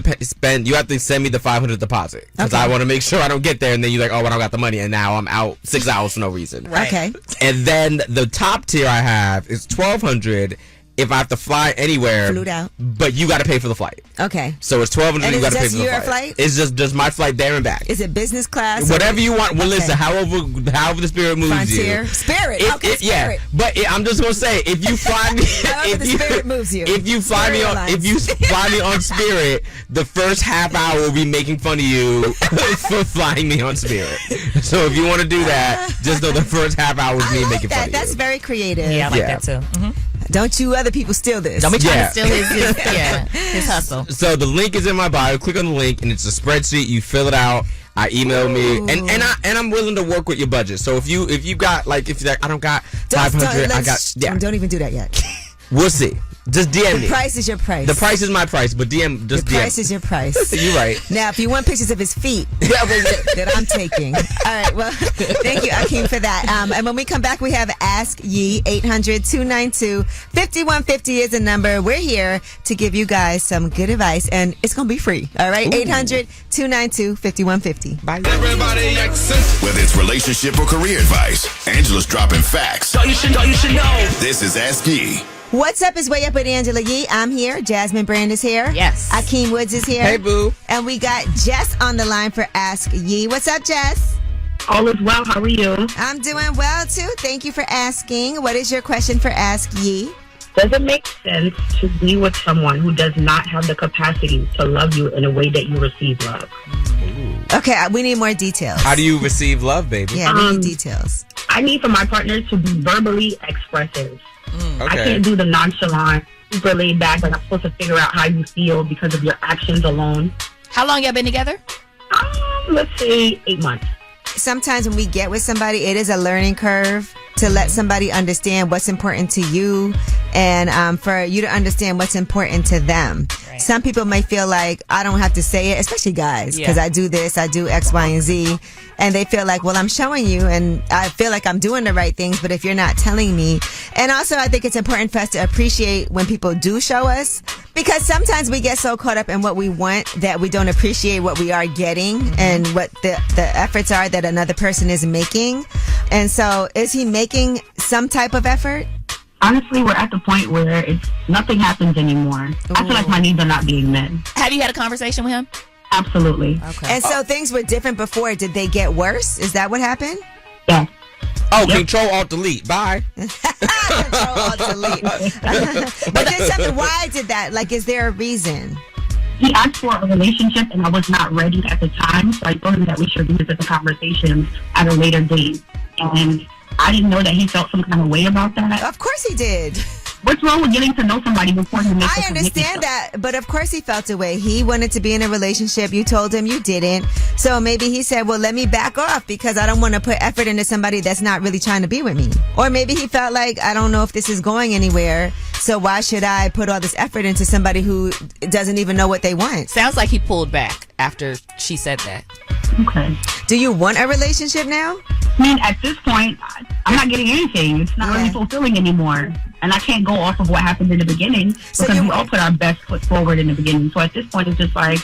you have to send me the $500 deposit, because I want to make sure I don't get there and then you're like, oh, I don't got the money, and now I'm out 6 hours for no reason. Right. Okay. And then the top tier I have is $1,200. If I have to fly anywhere, Flew out. but you got to pay for the flight. Okay. So it's $1,200. And You got to pay just for the your flight. flight? It's just my flight there and back. Is it business class? Whatever you want. Well, listen, however the spirit moves Frontier? you. Spirit. Okay, Spirit. Yeah, but I'm just gonna say, if you fly me, However the spirit moves you. If you fly me on, if you fly me on Spirit, the first half hour will be making fun of you for flying me on Spirit. So if you want to do that, just know the first half hour is me making fun of you. That's very creative. Yeah, I like that too. Don't you other people steal this. Don't be trying to steal his hustle. So the link is in my bio. Click on the link, and it's a spreadsheet. You fill it out. I email me, and I'm willing to work with your budget. So if you got like, if you're like, I don't got 500, I got Don't even do that yet. We'll see. Just DM me. The price is your price. The price is my price, but DM. Just the DM. price is your price. You're right. Now, if you want pictures of his feet, that I'm taking. All right. Well, thank you, Akeem, for that. And when we come back, we have Ask Ye. 800-292-5150 is the number. We're here to give you guys some good advice, and it's gonna be free. All right. 800-292-5150. Bye. Everybody whether it's relationship or career advice, Angela's dropping facts. So you should know. This is Ask Ye. What's up? Is Way Up with Angela Yee. I'm here. Jasmine Brand is here. Yes. Akeem Woods is here. Hey, boo. And we got Jess on the line for Ask Yee. What's up, Jess? All is well. How are you? I'm doing well, too. Thank you for asking. What is your question for Ask Yee? Does it make sense to be with someone who does not have the capacity to love you in a way that you receive love? Okay, we need more details. How do you receive love, baby? Yeah, we need details. I need for my partner to be verbally expressive. I can't do the nonchalant, super laid back, like I'm supposed to figure out how you feel because of your actions alone. How long y'all been together? Let's say 8 months. Sometimes when we get with somebody, it is a learning curve to let somebody understand what's important to you and for you to understand what's important to them. Right. Some people may feel like I don't have to say it, especially guys, because I do this, I do X, Y, and Z. And they feel like, well, I'm showing you and I feel like I'm doing the right things, but if you're not telling me. And also, I think it's important for us to appreciate when people do show us, because sometimes we get so caught up in what we want that we don't appreciate what we are getting and what the efforts are that another person is making. And so, is he making some type of effort? Honestly, we're at the point where nothing happens anymore. I feel like my needs are not being met. Have you had a conversation with him? Absolutely. Okay. And so things were different before. Did they get worse? Is that what happened? Yeah. Oh, Control Alt Delete. Bye. Control Alt Delete. But then something. Why did that? Like, is there a reason? He asked for a relationship, and I was not ready at the time. So I told him that we should revisit the conversation at a later date. And I didn't know that he felt some kind of way about that. Of course he did. What's wrong with getting to know somebody before you make I understand that, but of course he felt a way. He wanted to be in a relationship. You told him you didn't. So maybe he said, well, let me back off because I don't want to put effort into somebody that's not really trying to be with me. Or maybe he felt like, I don't know if this is going anywhere. So why should I put all this effort into somebody who doesn't even know what they want? Sounds like he pulled back after she said that. Okay. Do you want a relationship now? I mean, at this point, I'm not getting anything. It's not really fulfilling anymore. And I can't go off of what happened in the beginning because we all put our best foot forward in the beginning. So at this point, it's just like...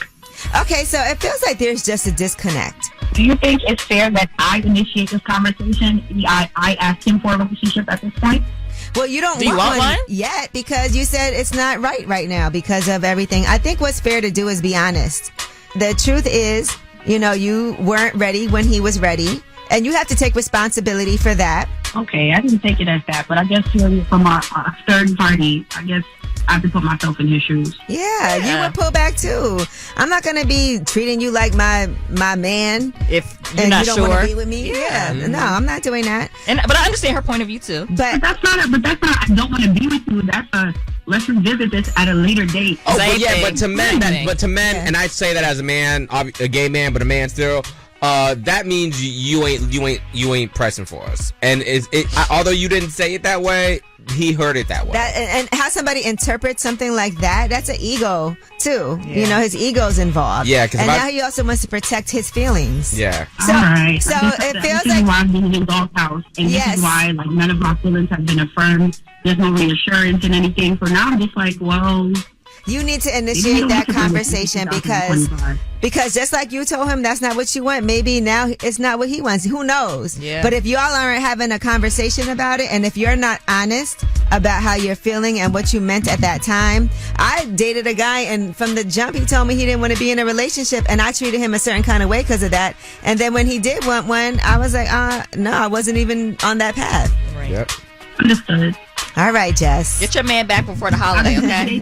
Okay, so it feels like there's just a disconnect. Do you think it's fair that I initiate this conversation? I asked him for a relationship at this point? Well, you don't want one yet because you said it's not right now because of everything. I think what's fair to do is be honest. The truth is, you weren't ready when he was ready. And you have to take responsibility for that. Okay, I didn't take it as that, but I guess from a third party, I guess I have to put myself in his shoes. Yeah, you would pull back too. I'm not going to be treating you like my man if you're and not you don't sure. want to be with me. Yeah. No, I'm not doing that. But I understand her point of view too. But that's not. I don't want to be with you. Let's revisit this at a later date. Oh, but to men, and I say that as a man, a gay man, but a man still. That means you ain't pressing for us. And although you didn't say it that way, he heard it that way. And how somebody interprets something like that's an ego too. Yeah. His ego's involved. Yeah, and now he also wants to protect his feelings. Yeah. So it feels like why I'm being in doghouse, and this is why none of my feelings have been affirmed. There's no reassurance and anything. So now I'm just like, well. You need to initiate that conversation because just like you told him that's not what you want, maybe now it's not what he wants. Who knows? Yeah. But if y'all aren't having a conversation about it, and if you're not honest about how you're feeling and what you meant at that time, I dated a guy, and from the jump he told me he didn't want to be in a relationship, and I treated him a certain kind of way because of that. And then when he did want one, I was like, no, I wasn't even on that path. Right. Yep. Understood. All right, Jess. Get your man back before the holiday, okay?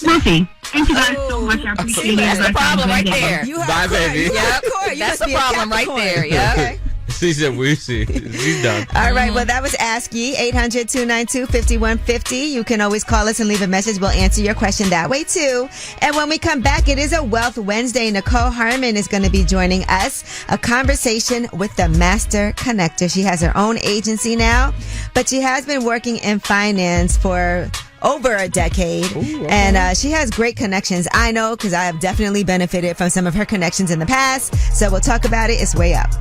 Lucy, thank you guys so much. I appreciate it. That's the problem right there. Bye, baby. Yep. That's the problem right there. Yep. Okay. She said, we see. She's done. All right. Well, that was Ask Ye, 800-292-5150. You can always call us and leave a message. We'll answer your question that way, too. And when we come back, it is a Wealth Wednesday. Nichole Harmon is going to be joining us. A conversation with the Master Connector. She has her own agency now, but she has been working in finance for over a decade. Ooh, okay. And she has great connections. I know because I have definitely benefited from some of her connections in the past. So we'll talk about it. It's Way Up.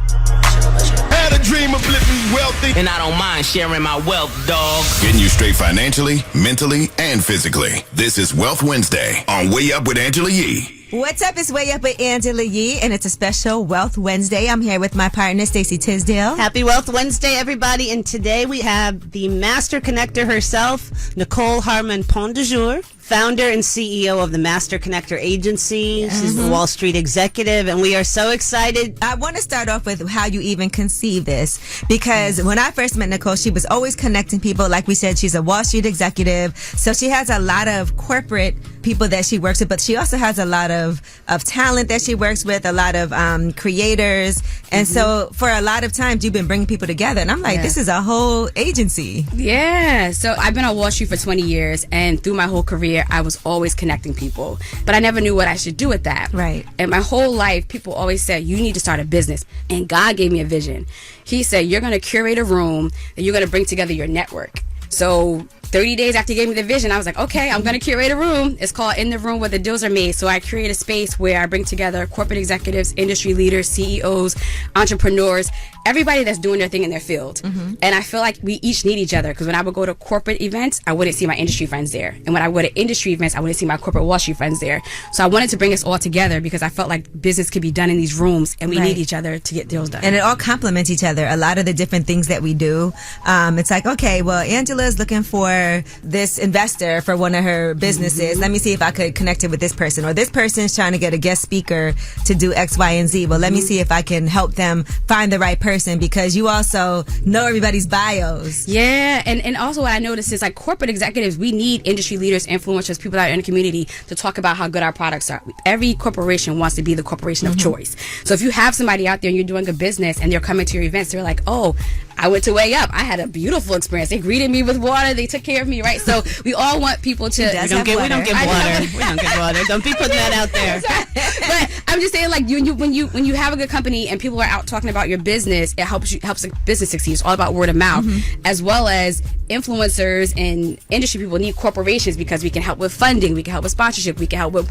Had a dream of living wealthy, and I don't mind sharing my wealth, dog. Getting you straight financially, mentally, and physically. This is Wealth Wednesday on Way Up with Angela Yee. What's up? It's Way Up with Angela Yee, and it's a special Wealth Wednesday. I'm here with my partner, Stacey Tisdale. Happy Wealth Wednesday, everybody. And today we have the Master Connector herself, Nichole Harmon Pont de Jour, founder and CEO of the Master Connector Agency. She's a Wall Street executive, and we are so excited. I want to start off with how you even conceive this, because when I first met Nichole, she was always connecting people. Like we said, she's a Wall Street executive, so she has a lot of corporate people that she works with, but she also has a lot of talent that she works with, a lot of creators. And so for a lot of times, you've been bringing people together. And I'm like, this is a whole agency. Yeah. So I've been on Wall Street for 20 years. And through my whole career, I was always connecting people. But I never knew what I should do with that. Right. And my whole life, people always said, you need to start a business. And God gave me a vision. He said, you're going to curate a room and you're going to bring together your network. So 30 days after he gave me the vision, I was like, okay, I'm going to curate a room. It's called In the Room Where the Deals Are Made. So I create a space where I bring together corporate executives, industry leaders, CEOs, entrepreneurs, everybody that's doing their thing in their field. And I feel like we each need each other, because when I would go to corporate events, I wouldn't see my industry friends there. And when I would go to industry events, I wouldn't see my corporate Wall Street friends there. So I wanted to bring us all together because I felt like business could be done in these rooms, and we need each other to get deals done. And it all complements each other. A lot of the different things that we do, it's like, okay, well, Angela's looking for this investor for one of her businesses. Let me see if I could connect it with this person. Or this person's trying to get a guest speaker to do X, Y, and Z. Well, let me see if I can help them find the right person, because you also know everybody's bios. Yeah, and also what I noticed is, like, corporate executives, we need industry leaders, influencers, people that are in the community to talk about how good our products are. Every corporation wants to be the corporation of choice. So if you have somebody out there and you're doing a business and they're coming to your events, they're like, oh, I went to Way Up. I had a beautiful experience. They greeted me with water. They took care of me, right? So we all want people to. We don't get water. We don't get water. Don't be putting that out there. But I'm just saying, like, when you have a good company and people are out talking about your business, it helps the business succeed. It's all about word of mouth, as well as influencers and industry people need corporations, because we can help with funding, we can help with sponsorship, we can help with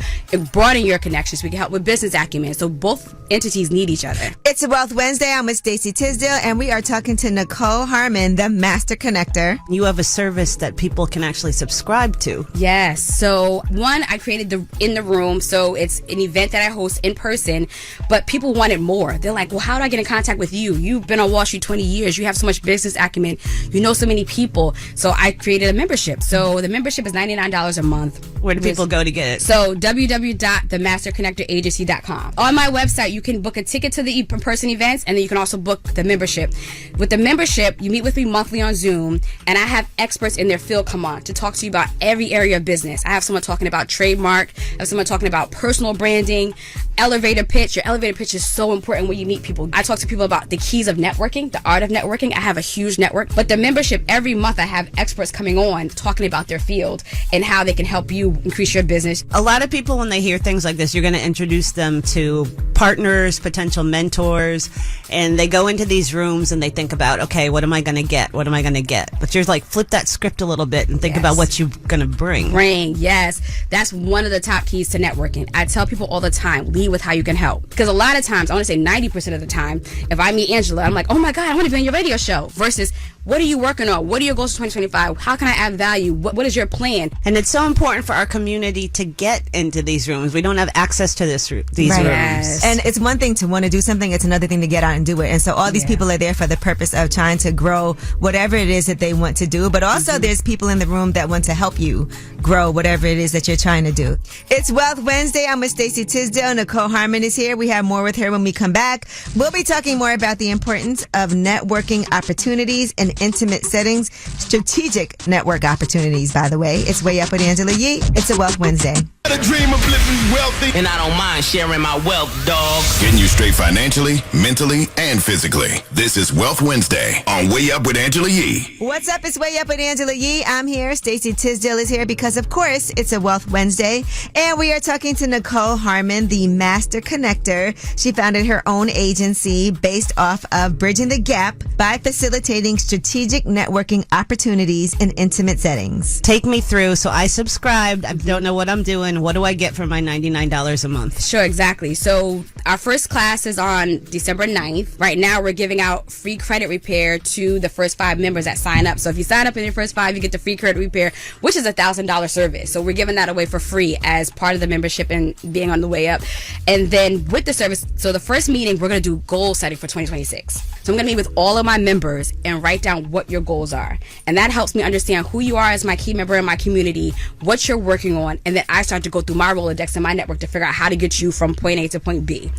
broadening your connections, we can help with business acumen. So both entities need each other. It's a Wealth Wednesday. I'm with Stacey Tisdale, and we are talking to Nichole Harmon, the Master Connector. You have a service that people can actually subscribe to. Yes. So one, I created the In the Room. So it's an event that I host in person, but people wanted more. They're like, well, how do I get in contact with you? You've been on Wall Street 20 years. You have so much business acumen. You know so many people. So I created a membership. So the membership is $99 a month. Where do people go to get it? So www.themasterconnectoragency.com. On my website, you can book a ticket to the in-person events, and then you can also book the membership. With the membership, you meet with me monthly on Zoom, and I have experts in their field come on to talk to you about every area of business. I have someone talking about trademark. I have someone talking about personal branding, elevator pitch. Your elevator pitch is so important when you meet people. I talk to people about the keys of networking, the art of networking. I have a huge network. But the membership, every month I have experts coming on talking about their field and how they can help you increase your business. A lot of people, when they hear things like this, you're going to introduce them to partners, potential mentors, and they go into these rooms and they think about, okay, what am I going to get? What am I going to get? But you're like, flip that script a little bit and think about what you're going to bring. Yes. That's one of the top keys to networking. I tell people all the time, lead with how you can help. Because a lot of times, I want to say 90% of the time, if I meet Angela, I'm like, oh my God, I want to be on your radio show. Versus, what are you working on? What are your goals for 2025? How can I add value? What is your plan? And it's so important for our community to get into these rooms. We don't have access to these rooms. Yes. And it's one thing to want to do something. It's another thing to get out and do it. And so all these people are there for the purpose of trying to grow whatever it is that they want to do. But also there's people in the room that want to help you grow whatever it is that you're trying to do. It's Wealth Wednesday. I'm with Stacey Tisdale. Nichole Harmon is here. We have more with her when we come back. We'll be talking more about the importance of networking opportunities in intimate settings, strategic network opportunities, by the way. It's Way Up with Angela Yee. It's a Wealth Wednesday. A dream of living wealthy. And I don't mind sharing my wealth, dog. Getting you straight financially, mentally, and physically. This is Wealth Wednesday on Way Up with Angela Yee. What's up? It's Way Up with Angela Yee. I'm here. Stacey Tisdale is here because, of course, it's a Wealth Wednesday. And we are talking to Nichole Harmon, the Master Connector. She founded her own agency based off of bridging the gap by facilitating strategic networking opportunities in intimate settings. Take me through. So I subscribed. I don't know what I'm doing. What do I get for my $99 a month? Sure, exactly. So our first class is on December 9th. Right now, we're giving out free credit repair to the first 5 members that sign up. So if you sign up in your first 5, you get the free credit repair, which is $1,000 service. So we're giving that away for free as part of the membership and being on the way up. And then with the service, so the first meeting, we're going to do goal setting for 2026. So I'm going to meet with all of my members and write down what your goals are. And that helps me understand who you are as my key member in my community, what you're working on, and then I start to go through my Rolodex and my network to figure out how to get you from point A to point B.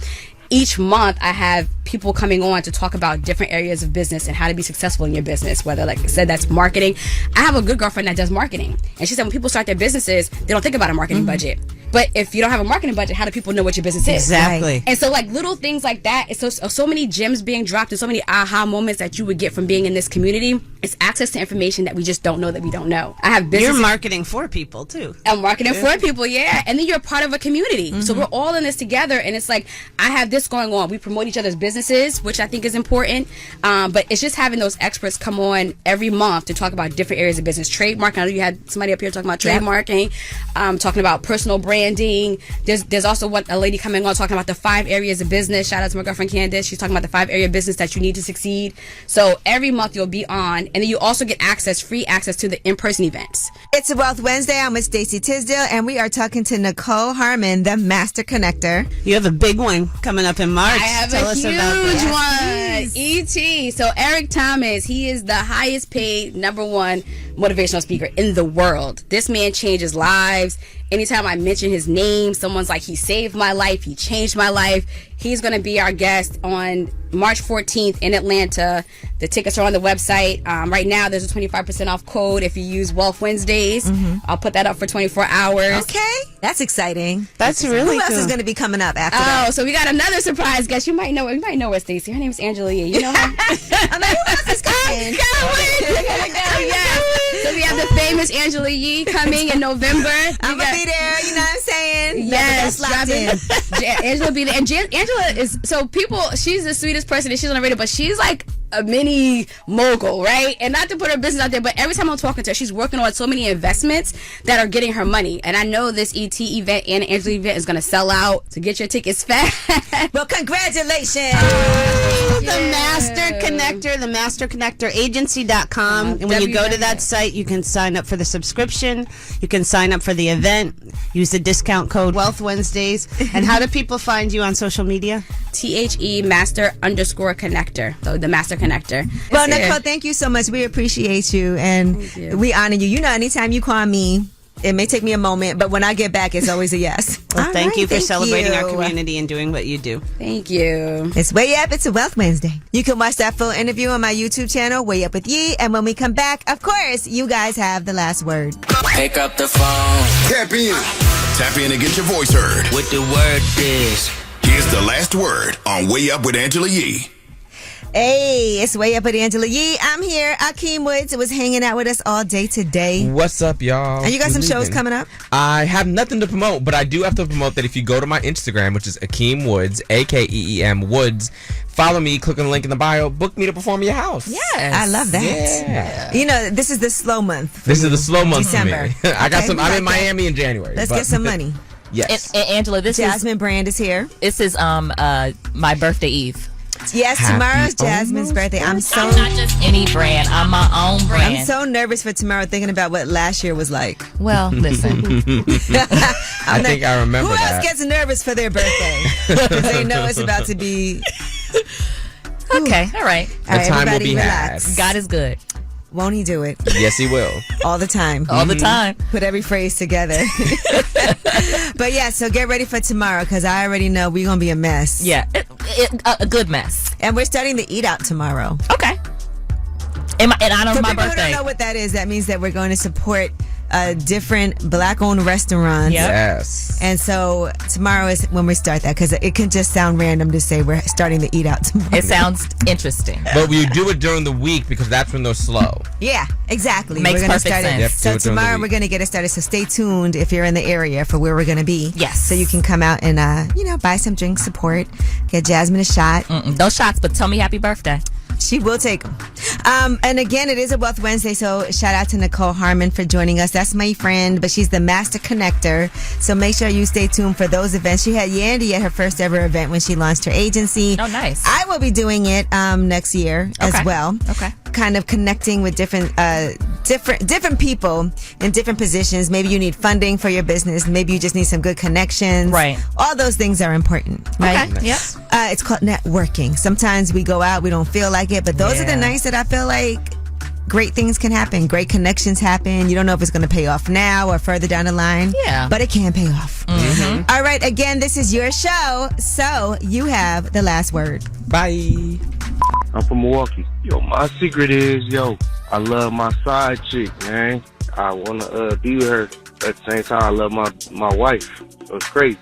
Each month, I have people coming on to talk about different areas of business and how to be successful in your business, whether, like I said, that's marketing. I have a good girlfriend that does marketing. And she said when people start their businesses, they don't think about a marketing budget. But if you don't have a marketing budget, how do people know what your business is? Exactly. And so, like, little things like that, it's so many gems being dropped and so many aha moments that you would get from being in this community. It's access to information that we just don't know that we don't know. I have business. You're marketing for people too. I'm marketing for people, yeah. And then you're part of a community. So we're all in this together, and it's like, I have this going on. We promote each other's businesses, which I think is important. But it's just having those experts come on every month to talk about different areas of business. Trademark. I know you had somebody up here talking about trademarking, talking about personal branding. There's also a lady coming on talking about the 5 areas of business. Shout out to my girlfriend Candace. She's talking about the 5 area of business that you need to succeed. So every month you'll be on. And then you also get free access to the in-person events. It's a Wealth Wednesday. I'm with Stacey Tisdale, and we are talking to Nichole Harmon, the Master Connector. You have a big one coming up in March. I have Tell a us huge about one. that. E.T. So Eric Thomas, he is the highest paid #1 motivational speaker in the world. This man changes lives. Anytime I mention his name, someone's like, he saved my life, he changed my life. He's going to be our guest on March 14th in Atlanta. The tickets are on the website. Right now, there's a 25% off code if you use Wealth Wednesdays. I'll put that up for 24 hours. Okay. That's exciting. That's really Who else cool. is going to be coming up after that? Oh, so we got another surprise guest. You might know her, Stacey. Her name is Angela Yee. You know her? I'm like, who else is coming? Yes. So we have the famous Angela Yee coming in November. I'm going to be there, you know what I'm saying? Yes, That's locked in. Angela be there. And Angela is, so people, she's the sweetest person, and she's on the radio, but she's like a mini mogul, right? And not to put her business out there, but every time I'm talking to her, she's working on so many investments that are getting her money. And I know this ET event and Angela event is going to sell out. So get your tickets fast. Well, congratulations. The Master Connector, the masterconnectoragency.com. And when you go to that site, you can sign up for the subscription. You can sign up for the event. Use the discount code Wealth Wednesdays. And how do people find you on social media? THE Master_Connector. So the Master Connector. Well, Nichole, thank you so much. We appreciate you, and we honor you. You know, anytime you call me, it may take me a moment, but when I get back, it's always a yes. Well, thank you for celebrating our community and doing what you do. Thank you. It's Way Up. It's a Wealth Wednesday. You can watch that full interview on my YouTube channel, Way Up with Yee. And when we come back, of course, you guys have the last word. Pick up the phone. Tap in. Tap in and get your voice heard. What the word is. Here's the last word on Way Up with Angela Yee. Hey, it's Way Up with Angela Yee. I'm here. Akeem Woods was hanging out with us all day today. What's up, y'all? And you got some shows coming up? I have nothing to promote, but I do have to promote that if you go to my Instagram, which is Akeem Woods, AKEEM Woods, follow me, click on the link in the bio, book me to perform at your house. Yes. I love that. Yeah. You know, this is the slow month. This is the slow month December. for me. I got some. I'm in Miami in January. Let's get some money. Yes. And Angela, Jasmine Brand is here. This is my birthday eve. Yes, tomorrow's Jasmine's birthday. I'm not just any brand. I'm my own brand. I'm so nervous for tomorrow, thinking about what last year was like. Well, listen. I think I remember Who that. else gets nervous for their birthday? Because they know it's about to be... Okay, all right. The time will be relax. had. God is good. Won't he do it? Yes, he will. All the time. All the time. Put every phrase together. But yeah, so get ready for tomorrow, because I already know we're going to be a mess. Yeah, a good mess. And we're starting the Eat Out tomorrow. Okay. In honor of my people who birthday. don't know what that is, that means that we're going to support different black-owned restaurants. Yep. Yes. And so tomorrow is when we start that, because it can just sound random to say we're starting the Eat Out tomorrow. It sounds interesting. But we do it during the week because that's when they're slow. Yeah, exactly. Makes we're gonna perfect start sense. Yep, So do it during the tomorrow week. we're going to get it started. So stay tuned if you're in the area for where we're going to be. Yes. So you can come out and, buy some drinks, support, get Jasmine a shot. No shots, but tell me happy birthday. She will take them. And again, it is a Wealth Wednesday, so shout out to Nichole Harmon for joining us. That's my friend, but she's the Master Connector. So make sure you stay tuned for those events. She had Yandy at her first ever event when she launched her agency. Oh, nice. I will be doing it next year as well. Okay. Kind of connecting with different people in different positions. Maybe you need funding for your business. Maybe you just need some good connections. Right. All those things are important, right? Okay. Yep. It's called networking. Sometimes we go out, we don't feel like it, but those are the nights that I feel like great things can happen. Great connections happen. You don't know if it's going to pay off now or further down the line. Yeah. But it can pay off. Mm-hmm. All right. Again, this is your show, so you have the last word. Bye. I'm from Milwaukee. Yo, my secret is, I love my side chick, man. I want to be with her. At the same time, I love my wife. So it's crazy.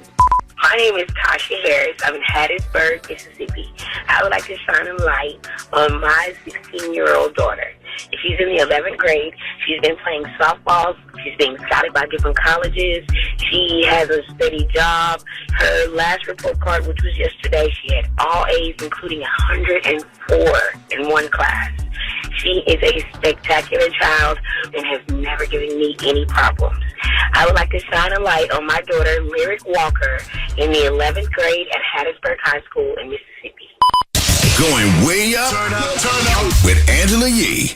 My My name is Tasha Harris. I'm in Hattiesburg, Mississippi. I would like to shine a light on my 16-year-old daughter. She's in the 11th grade. She's been playing softball. She's being scouted by different colleges. She has a steady job. Her last report card, which was yesterday, she had all A's, including 104 in one class. She is a spectacular child and has never given me any problems. I would like to shine a light on my daughter, Lyric Walker, in the 11th grade at Hattiesburg High School in Mississippi. Going way up, turn up with Angela Yee.